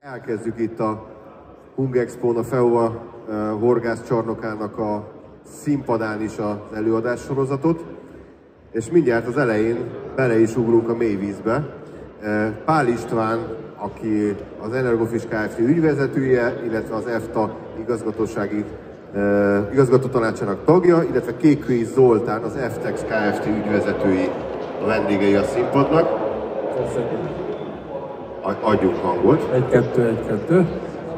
Elkezdjük itt a Hungexpón, a FEOA horgászcsarnokának a színpadán is az előadás sorozatot, és mindjárt az elején bele is ugrunk a mélyvízbe. Pál István, aki az Energofish Kft. Ügyvezetője, illetve az EFTA igazgatótanácsának tagja, illetve Kékkői Zoltán, az FTEX Kft. Ügyvezetői a vendégei a színpadnak. Adjunk hangot. 1-2.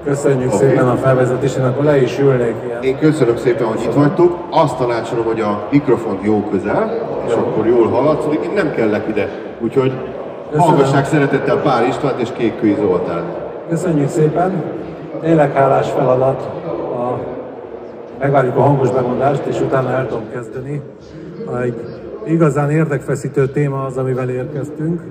Köszönjük szépen a felvezetésén, akkor le is ülnék ilyen. Én köszönöm szépen, hogy itt vagytok. Azt tanácsolom, hogy a mikrofont jó közel, és akkor jól hallatszódik. Én nem kellek ide, úgyhogy hallgassák szeretettel Pál Istvánt és Kékkői Zoltán. Köszönjük szépen. Tényleg hálás feladat. Megvárjuk a hangos bemondást, és utána el tudom kezdeni. Egy igazán érdekfeszítő téma az, amivel érkeztünk.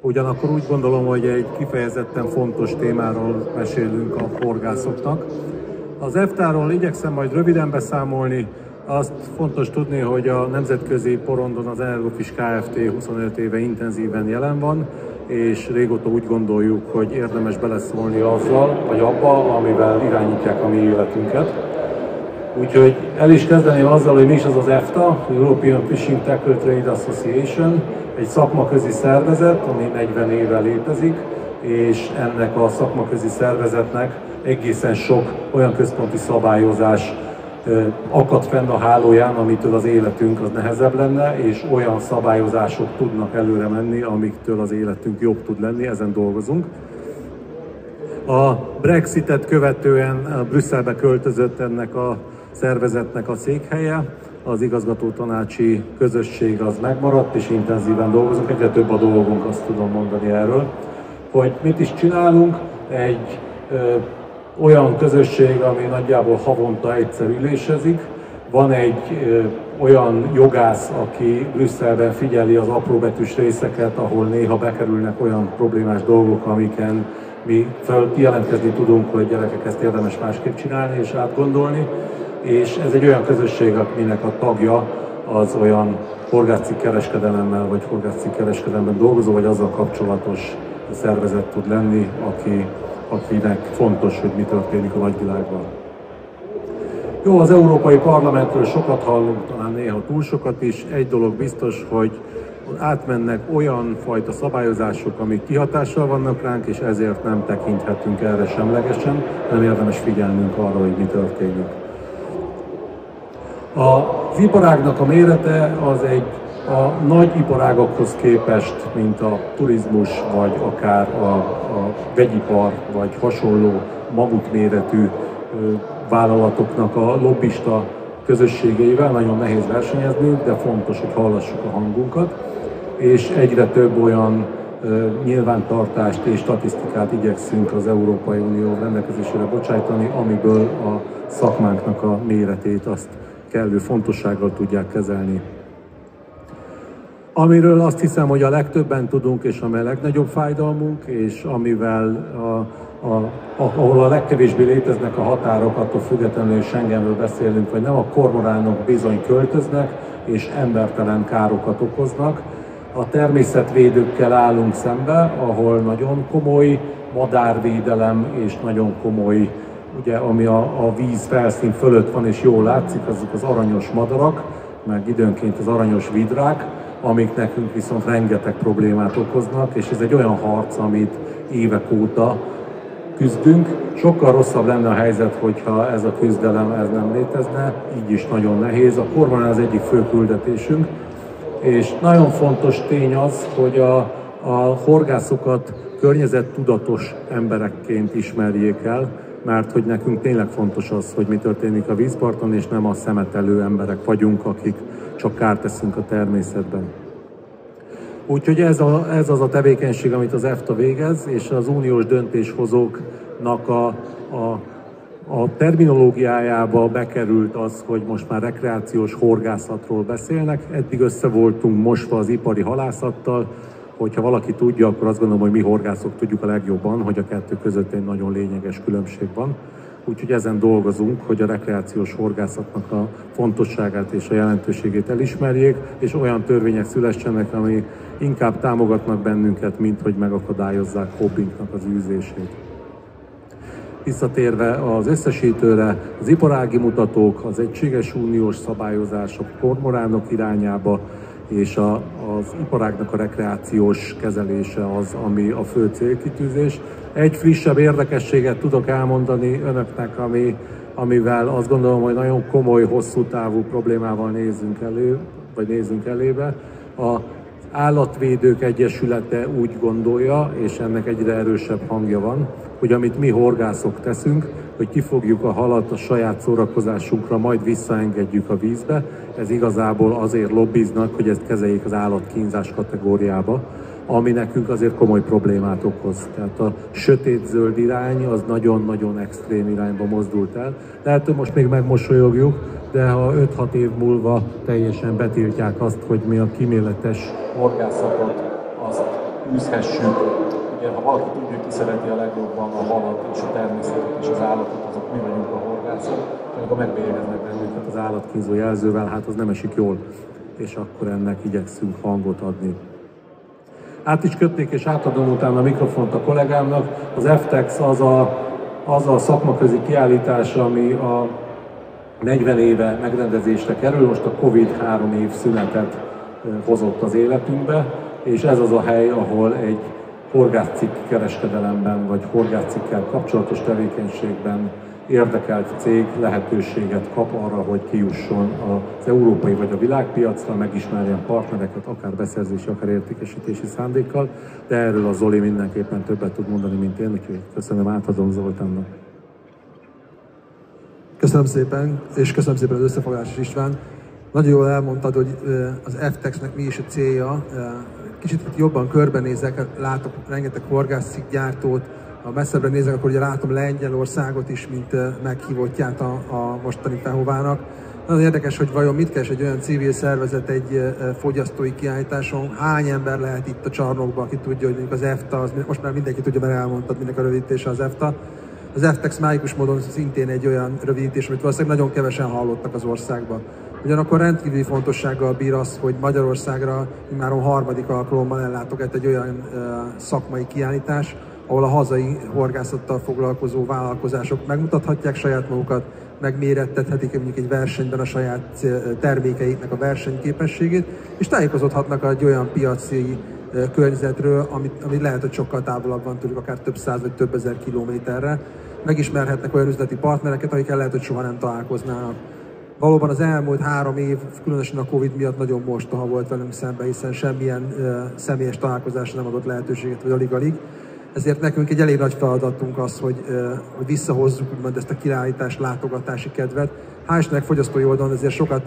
Ugyanakkor úgy gondolom, hogy egy kifejezetten fontos témáról mesélünk a horgászoknak. Az EFTA-ról igyekszem majd röviden beszámolni. Azt fontos tudni, hogy a nemzetközi porondon az Energofish Kft. 25 éve intenzíven jelen van, és régóta úgy gondoljuk, hogy érdemes beleszólni azzal, vagy abba, amivel irányítják a mi életünket. Úgyhogy el is kezdeném azzal, hogy mi is az az EFTA, European Fishing Tackle Trade Association, egy szakmaközi szervezet, ami 40 éve létezik, és ennek a szakmaközi szervezetnek egészen sok olyan központi szabályozás akad fenn a hálóján, amitől az életünk az nehezebb lenne, és olyan szabályozások tudnak előre menni, amiktől az életünk jobb tud lenni, ezen dolgozunk. A Brexitet követően Brüsszelbe költözött ennek a szervezetnek a székhelye, az igazgatótanácsi közösség az megmaradt, és intenzíven dolgozunk, egyre több a dolgunk, azt tudom mondani erről. Hogy mit is csinálunk? Egy olyan közösség, ami nagyjából havonta egyszer ülésezik. Van egy olyan jogász, aki Brüsszelben figyeli az apróbetűs részeket, ahol néha bekerülnek olyan problémás dolgok, amiken mi jelentkezni tudunk, hogy gyerekek, ezt érdemes másképp csinálni és átgondolni. És ez egy olyan közösség, aminek a tagja az olyan horgászcikkereskedelemmel vagy horgászcikkereskedelemben dolgozó, vagy azzal kapcsolatos szervezet tud lenni, akinek fontos, hogy mi történik a nagyvilágban. Jó, az Európai Parlamentről sokat hallunk, talán néha túl sokat is. Egy dolog biztos, hogy átmennek olyan fajta szabályozások, amik kihatással vannak ránk, és ezért nem tekinthetünk erre semlegesen, nem érdemes figyelnünk arra, hogy mi történik. Az iparágnak a mérete az a nagy iparágokhoz képest, mint a turizmus, vagy akár a vegyipar, vagy hasonló mamutméretű vállalatoknak a lobbista közösségeivel nagyon nehéz versenyezni, de fontos, hogy hallassuk a hangunkat, és egyre több olyan nyilvántartást és statisztikát igyekszünk az Európai Unió rendelkezésére bocsájtani, amiből a szakmánknak a méretét azt kellő fontossággal tudják kezelni. Amiről azt hiszem, hogy a legtöbben tudunk, és amely a legnagyobb fájdalmunk, és amivel ahol a legkevésbé léteznek a határok, attól függetlenül, hogy Schengenről beszélünk, vagy nem, a kormoránok bizony költöznek, és embertelen károkat okoznak. A természetvédőkkel állunk szembe, ahol nagyon komoly madárvédelem és nagyon komoly, ugye, ami a víz felszín fölött van és jól látszik, azok az aranyos madarak, meg időnként az aranyos vidrák, amik nekünk viszont rengeteg problémát okoznak, és ez egy olyan harc, amit évek óta küzdünk. Sokkal rosszabb lenne a helyzet, hogyha ez a küzdelem ez nem létezne, így is nagyon nehéz. A kormorán az egyik fő küldetésünk, és nagyon fontos tény az, hogy a horgászokat környezettudatos emberekként ismerjék el, mert hogy nekünk tényleg fontos az, hogy mi történik a vízparton, és nem a szemetelő emberek vagyunk, akik csak kárt teszünk a természetben. Úgyhogy ez az a tevékenység, amit az EFTA végez, és az uniós döntéshozóknak a terminológiájába bekerült az, hogy most már rekreációs horgászatról beszélnek. Eddig össze voltunk mosva az ipari halászattal. Hogyha valaki tudja, akkor azt gondolom, hogy mi horgászok tudjuk a legjobban, hogy a kettő között egy nagyon lényeges különbség van. Úgyhogy ezen dolgozunk, hogy a rekreációs horgászatnak a fontosságát és a jelentőségét elismerjék, és olyan törvények szülessenek, ami inkább támogatnak bennünket, mint hogy megakadályozzák hobbinknak az űzését. Visszatérve az összesítőre, az iparági mutatók, az egységes uniós szabályozások kormoránok irányába, és az iparágnak a rekreációs kezelése az, ami a fő célkitűzés. Egy frissebb érdekességet tudok elmondani önöknek, amivel azt gondolom, hogy nagyon komoly, hosszú távú problémával nézünk elébe. Az Állatvédők Egyesülete úgy gondolja, és ennek egyre erősebb hangja van, hogy amit mi horgászok teszünk, hogy kifogjuk a halat a saját szórakozásunkra, majd visszaengedjük a vízbe. Ez igazából azért lobbiznak, hogy ezt kezeljék az állatkínzás kategóriába, ami nekünk azért komoly problémát okoz. Tehát a sötét-zöld irány az nagyon-nagyon extrém irányba mozdult el. Lehet, hogy most még megmosolyogjuk, de ha 5-6 év múlva teljesen betiltják azt, hogy mi a kíméletes horgászatot azt űzhessük. Ugye, ha valaki tudja, hogy ki szereti a legjobban a halat és a természetet és az állatot, azok mi vagyunk a horgászok, és amikor megbélyegeznek bennünket az állatkínzó jelzővel, hát az nem esik jól, és akkor ennek igyekszünk hangot adni. Át is kötnék, és átadom utána a mikrofont a kollégámnak. Az FTEX az a szakmaközi kiállítás, ami a 40 éve megrendezésre kerül, most a Covid 3 év szünetet hozott az életünkbe, és ez az a hely, ahol egy horgászcikk kereskedelemben, vagy horgászcikkkel kapcsolatos tevékenységben érdekelt cég lehetőséget kap arra, hogy kijusson az európai vagy a világpiacra, megismerjen partnereket, akár beszerzési, akár értékesítési szándékkal, de erről a Zoli mindenképpen többet tud mondani, mint én, úgyhogy köszönöm, átadom Zoltánnak. Köszönöm szépen, és köszönöm szépen az összefoglalást, István. Nagyon jól elmondtad, hogy az FTEX-nek mi is a célja. Kicsit jobban körbenézek, látok rengeteg horgászcikkgyártót, ha messzebbre nézek, akkor ugye látom Lengyelországot is, mint meghívottját a mostani FEHOVA-nak. Nagyon érdekes, hogy vajon mit keres egy olyan civil szervezet egy fogyasztói kiállításon, hány ember lehet itt a csarnokban, aki tudja, hogy mondjuk az EFTA, most már mindenki tudja, mert elmondtad, mindenki a rövidítése az EFTA. Az FTEX mágikus módon szintén egy olyan rövidítés, amit valószínűleg nagyon kevesen hallottak az országban. Ugyanakkor rendkívüli fontossággal bír az, hogy Magyarországra immáron harmadik alkalommal ellátogat egy olyan szakmai kiállítás, ahol a hazai horgászattal foglalkozó vállalkozások megmutathatják saját magukat, megmérettethetik mondjuk egy versenyben a saját termékeiknek a versenyképességét, és tájékozódhatnak egy olyan piaci környezetről, ami lehet, hogy sokkal távolabb van tőlük, akár több száz vagy több ezer kilométerre. Megismerhetnek olyan üzleti partnereket, akikkel lehet, hogy soha nem találkoznának. Valóban az elmúlt 3 év, különösen a Covid miatt nagyon mostoha volt velünk szemben, hiszen semmilyen személyes találkozásra nem adott lehetőséget, vagy alig-alig. Ezért nekünk egy elég nagy feladatunk az, hogy visszahozzuk úgymond ezt a kiállítás látogatási kedvet. Hál' Istennek fogyasztói oldalon ezért sokat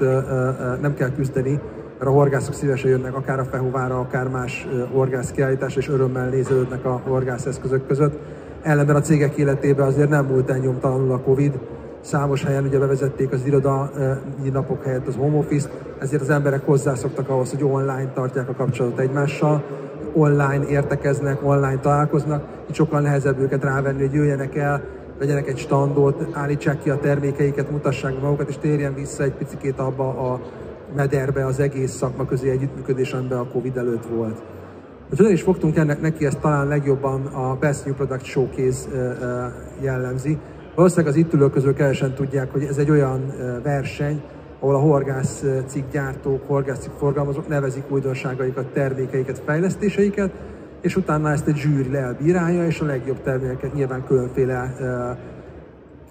nem kell küzdeni, mert a horgászok szívesen jönnek akár a FEHOVA-ra, akár más horgászkiállításra, és örömmel nézelődnek a horgászeszközök között. Ellenben a cégek életében azért nem múlt el nyomtalanul a Covid. Számos helyen ugye bevezették az irodai napok helyett az home office-t, ezért az emberek hozzászoktak ahhoz, hogy online tartják a kapcsolatot egymással, online értekeznek, online találkoznak, így sokkal nehezebb őket rávenni, hogy jöjjenek el, vegyenek egy standot, állítsák ki a termékeiket, mutassák magukat, és térjen vissza egy picikét abba a mederbe az egész szakmaközi együttműködés, amiben a Covid előtt volt. Úgyhogy is fogtunk ennek neki, ezt talán legjobban a Best New Product Showcase jellemzi. Valószínűleg az itt ülők közül kevesen tudják, hogy ez egy olyan verseny, ahol a horgászcikkgyártók, horgászcikkforgalmazók nevezik újdonságaikat, termékeiket, fejlesztéseiket, és utána ezt egy zsűri elbírálja, és a legjobb termékeket nyilván különféle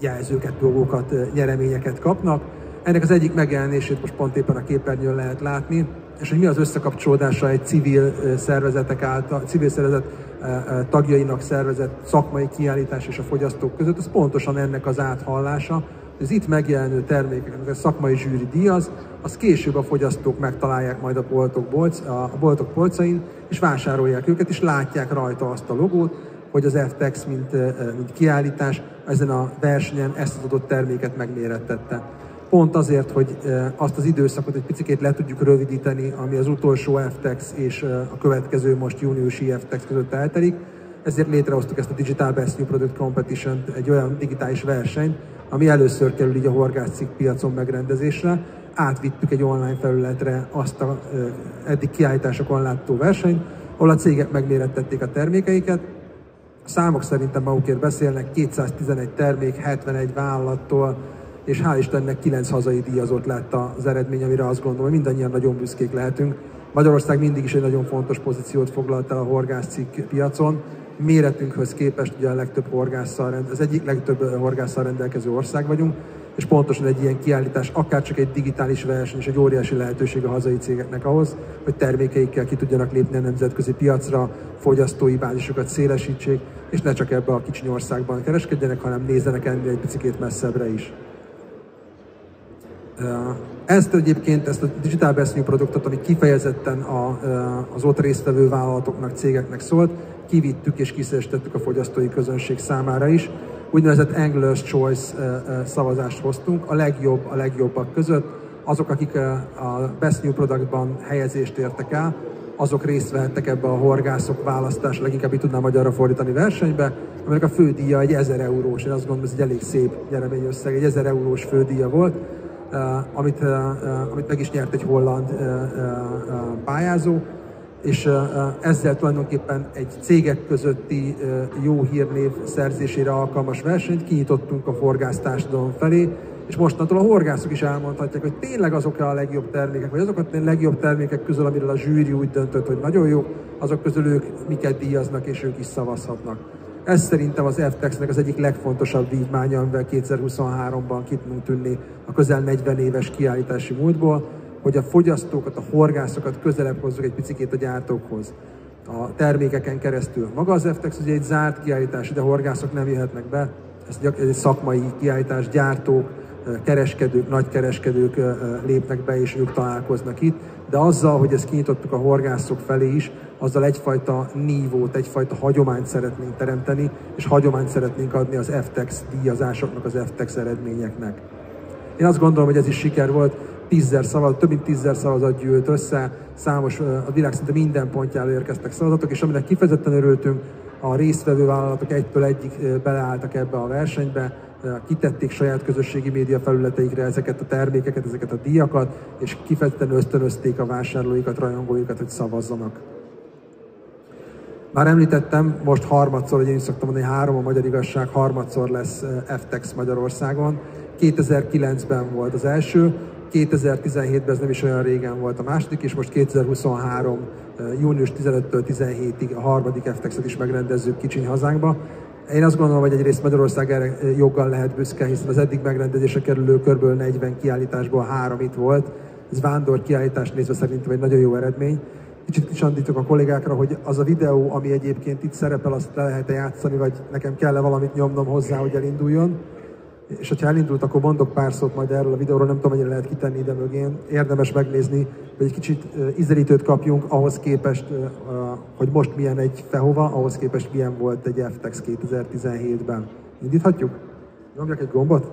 jelzőket, dolgokat, nyereményeket kapnak. Ennek az egyik megjelenését most pont éppen a képernyőn lehet látni, és hogy mi az összekapcsolódása egy civil szervezetek által, civil szervezet tagjainak szervezett szakmai kiállítás és a fogyasztók között, az pontosan ennek az áthallása. Az itt megjelenő termékeknek a szakmai zsűri díjaz, az később a fogyasztók megtalálják majd a boltok polcain, és vásárolják őket, és látják rajta azt a logót, hogy az FTEX, mint kiállítás ezen a versenyen ezt az adott terméket megmérettette. Pont azért, hogy azt az időszakot egy picikét le tudjuk rövidíteni, ami az utolsó FTEX és a következő most júniusi FTEX között eltelik, ezért létrehoztuk ezt a Digital Best New Product Competition-t, egy olyan digitális versenyt, ami először kerül így a horgászcikk piacon megrendezésre. Átvittük egy online felületre azt a eddig kiállításokon látható versenyt, ahol a cégek megmérettették a termékeiket, A számok szerintem magukért beszélnek, 211 termék, 71 vállalattól, és hál' Istennek 9 hazai díjazott lett az eredmény, amire azt gondolom, hogy mindannyian nagyon büszkék lehetünk. Magyarország mindig is egy nagyon fontos pozíciót foglalt el a horgászcikk piacon. Méretünkhöz képest ugye a legtöbb az egyik legtöbb horgásszal rendelkező ország vagyunk, és pontosan egy ilyen kiállítás, akár csak egy digitális verseny, és egy óriási lehetőség a hazai cégeknek ahhoz, hogy termékeikkel ki tudjanak lépni a nemzetközi piacra, fogyasztói bázisokat szélesítsék, és ne csak ebbe a kicsiny országban kereskedjenek, hanem nézzenek ennél egy picikét messzebbre is. Ezt a Digital Best New produktot, ami kifejezetten az ott résztvevő vállalatoknak, cégeknek szólt, kivittük és kiszélesítettük a fogyasztói közönség számára is. Úgynevezett Angler's Choice szavazást hoztunk, a legjobbak között. Azok, akik a Best New Productban helyezést értek el, azok részt vehettek ebbe a horgászok választás, leginkább így tudnám magyarra fordítani versenybe, aminek a fődíja egy 1000 eurós, én azt gondolom, ez egy elég szép nyereményösszeg, egy 1000 eurós fődíja volt, amit meg is nyert egy holland pályázó, és ezzel tulajdonképpen egy cégek közötti jó hírnév szerzésére alkalmas versenyt kinyitottunk a horgásztársadalom felé, és mostantól a horgászok is elmondhatják, hogy tényleg azok a legjobb termékek, vagy azok a legjobb termékek közül, amiről a zsűri úgy döntött, hogy nagyon jó, azok közül ők miket díjaznak, és ők is szavazhatnak. Ez szerintem az FTEX-nek az egyik legfontosabb vívmánya, amivel 2023-ban ki tudunk tűnni a közel 40 éves kiállítási múltból, hogy a fogyasztókat, a horgászokat közelebb hozzuk egy picikét a gyártókhoz. A termékeken keresztül. Maga az FTEX ugye egy zárt kiállítás, ide horgászok nem jöhetnek be, ez egy szakmai kiállítás, gyártók, kereskedők, nagykereskedők lépnek be és ők találkoznak itt, de azzal, hogy ezt kinyitottuk a horgászok felé is, azzal egyfajta nívót, egyfajta hagyományt szeretnénk teremteni, és hagyományt szeretnénk adni az FTEX díjazásoknak, az FTEX eredményeknek. Én azt gondolom, hogy ez is siker volt, több mint 10 szavazat gyűlt össze, számos, a világ szinte minden pontjáról érkeztek szavazatok, és aminek kifejezetten örültünk, a résztvevő vállalatok egytől egyik beleálltak ebbe a versenybe, kitették saját közösségi média felületeikre ezeket a termékeket, ezeket a díjakat, és kifejezetten ösztönözték a vásárlóikat, rajongóikat, hogy szavazzanak. Már említettem, most harmadszor, ugye én szoktam mondani, 3 a magyar igazság, harmadszor lesz FTEX Magyarországon. 2009-ben volt az első, 2017-ben, ez nem is olyan régen volt a második, és most 2023. június 15-től 17-ig a harmadik FTEX-et is megrendezzük kicsiny hazánkba. Én azt gondolom, hogy egyrészt Magyarország erre joggal lehet büszke, hiszen az eddig megrendezésre kerülő kb. 40 kiállításból 3 itt volt. Ez vándor kiállítás nézve szerintem egy nagyon jó eredmény. Kicsit kisandítok a kollégákra, hogy az a videó, ami egyébként itt szerepel, azt le lehet-e játszani, vagy nekem kell-e valamit nyomnom hozzá, hogy elinduljon. És hogyha elindult, akkor mondok pár szót majd erről a videóról, nem tudom, mennyire lehet kitenni ide mögén. Érdemes megnézni, hogy egy kicsit ízelítőt kapjunk ahhoz képest, hogy most milyen egy Fehova, ahhoz képest milyen volt egy FTEX 2017-ben. Indíthatjuk? Nyomjak egy gombot?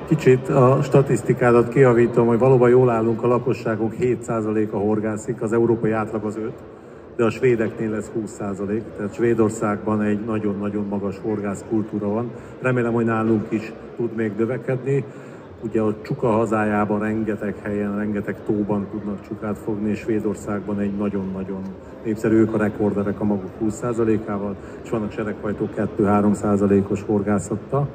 Kicsit a statisztikádat kijavítom, hogy valóban jól állunk, a lakosságunk 7%-a horgászik, az európai átlag az 5%, de a svédeknél ez 20%, tehát Svédországban egy nagyon-nagyon magas horgászkultúra van. Remélem, hogy nálunk is tud még növekedni. Ugye a csuka hazájában rengeteg helyen, rengeteg tóban tudnak csukát fogni, és Svédországban egy nagyon-nagyon népszerű, ők a rekorderek a maguk 20%-ával, és vannak seregfajtók 2-3%-os horgászattal.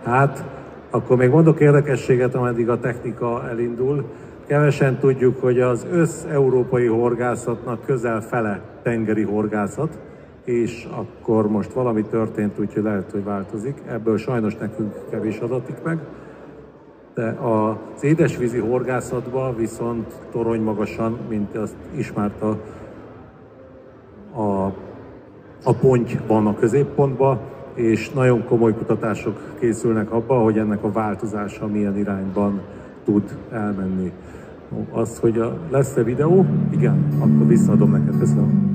Hát, akkor még mondok érdekességet, ameddig a technika elindul. Kevesen tudjuk, hogy az össz-európai horgászatnak közel fele tengeri horgászat, és akkor most valami történt, úgyhogy lehet, hogy változik. Ebből sajnos nekünk kevés adatik meg. De az édesvízi horgászatban viszont torony magasan, mint azt ismert a ponty van a középpontban, és nagyon komoly kutatások készülnek abban, hogy ennek a változása milyen irányban tud elmenni. Az, hogy lesz-e videó? Igen, akkor visszaadom neked, köszönöm.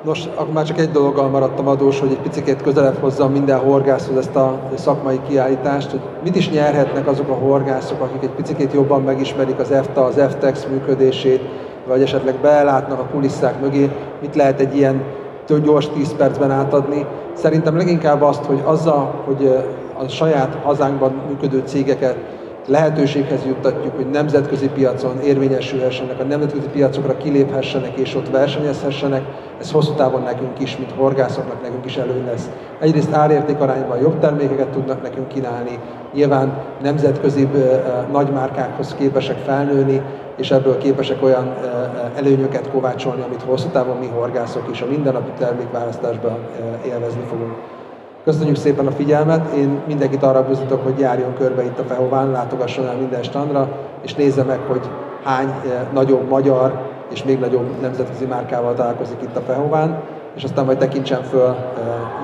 Nos, akkor már csak egy dologgal maradtam adós, hogy egy picit közelebb hozzam minden horgászhoz ezt a szakmai kiállítást, hogy mit is nyerhetnek azok a horgászok, akik egy picit jobban megismerik az EFTA, az FTEX működését, vagy esetleg belátnak a kulisszák mögé, mit lehet egy ilyen gyors 10 percben átadni. Szerintem leginkább azt, hogy azzal, hogy a saját hazánkban működő cégeket lehetőséghez juttatjuk, hogy nemzetközi piacon érvényesülhessenek, a nemzetközi piacokra kiléphessenek és ott versenyezhessenek, ez hosszú távon nekünk is, mint horgászoknak nekünk is előny lesz. Egyrészt árértékarányban jobb termékeket tudnak nekünk kínálni, nyilván nemzetközi nagymárkákhoz képesek felnőni, és ebből képesek olyan előnyöket kovácsolni, amit hosszú távon mi horgászok is a mindennapi termékválasztásban élvezni fogunk. Köszönjük szépen a figyelmet, én mindenkit arra buzdítok, hogy járjon körbe itt a Fehován, látogasson el minden standra, és nézze meg, hogy hány nagyobb magyar és még nagyobb nemzetközi márkával találkozik itt a Fehován, és aztán majd tekintsen föl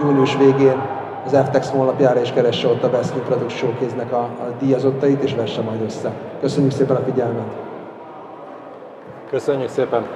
június végén az FTEX honlapjára, és keresse ott a Best New Product Showcase-nek a díjazottait, és vesse majd össze. Köszönjük szépen a figyelmet! Köszönjük szépen!